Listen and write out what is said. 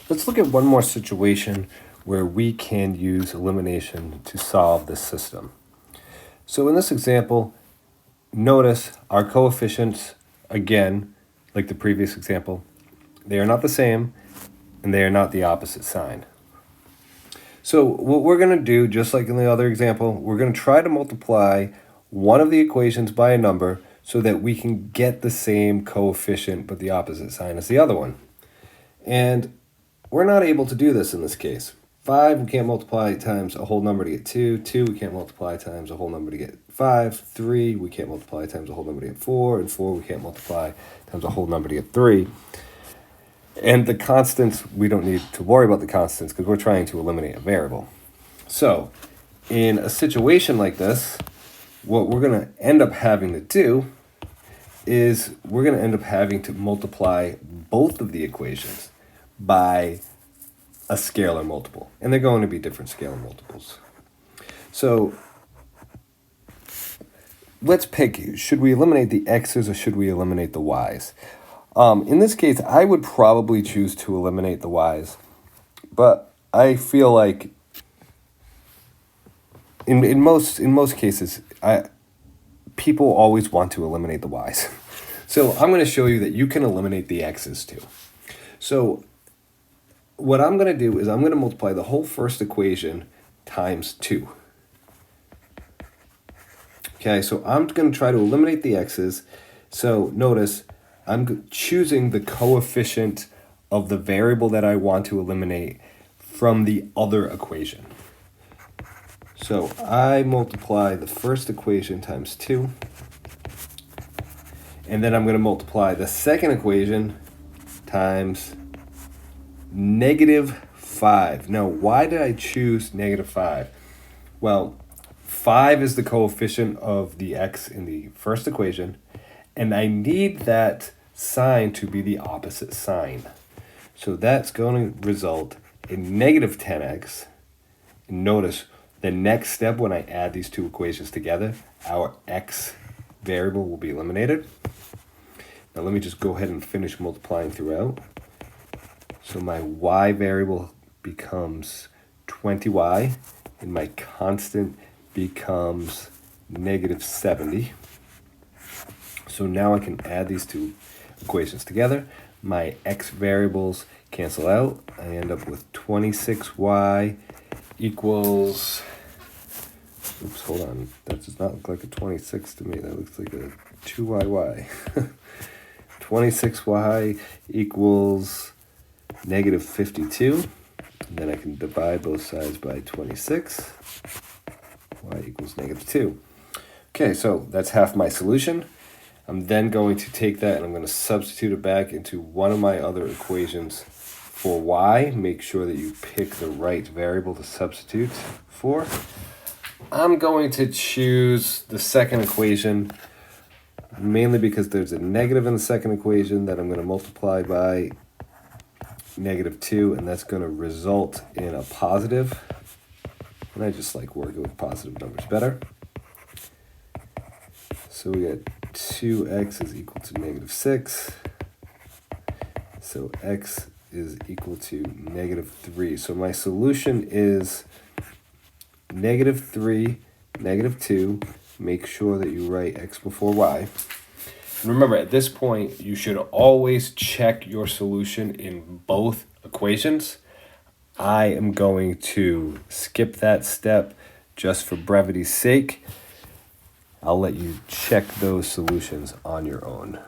Let's look at one more situation where we can use elimination to solve this system. So in this example, notice our coefficients, again, like the previous example, they are not the same and they are not the opposite sign. So what we're going to do, just like in the other example, we're going to try to multiply one of the equations by a number so that we can get the same coefficient but the opposite sign as the other one. And we're not able to do this in this case. 5, we can't multiply times a whole number to get 2. 2, we can't multiply times a whole number to get 5. 3, we can't multiply times a whole number to get 4. And 4, we can't multiply times a whole number to get 3. And the constants, we don't need to worry about the constants because we're trying to eliminate a variable. So in a situation like this, what we're going to end up having to do is we're going to end up having to multiply both of the equations by a scalar multiple. And they're going to be different scalar multiples. So let's pick, should we eliminate the x's or should we eliminate the y's? In this case, I would probably choose to eliminate the y's, but I feel like in most cases, people always want to eliminate the y's. So I'm going to show you that you can eliminate the x's too. So what I'm going to do is I'm going to multiply the whole first equation times 2. Okay, so I'm going to try to eliminate the x's. So notice I'm choosing the coefficient of the variable that I want to eliminate from the other equation. So I multiply the first equation times 2. And then I'm going to multiply the second equation times -5. Now, why did I choose -5? Well, 5 is the coefficient of the x in the first equation, and I need that sign to be the opposite sign. So that's going to result in -10x. And notice the next step when I add these two equations together, our x variable will be eliminated. Now let me just go ahead and finish multiplying throughout. So my y variable becomes 20y, and my constant becomes -70. So now I can add these two equations together. My x variables cancel out. I end up with 26y equals, oops, hold on. That does not look like a 26 to me. That looks like a 2yy. 26y equals -52. And then I can divide both sides by 26. Y equals -2. Okay, so that's half my solution. I'm then going to take that and I'm going to substitute it back into one of my other equations for y. Make sure that you pick the right variable to substitute for. I'm going to choose the second equation, mainly because there's a negative in the second equation that I'm going to multiply by -2, and that's going to result in a positive. And I just like working with positive numbers better. So we got 2x is equal to -6. So x is equal to -3. So my solution is -3, -2. Make sure that you write x before y. And remember, at this point, you should always check your solution in both equations. I am going to skip that step just for brevity's sake. I'll let you check those solutions on your own.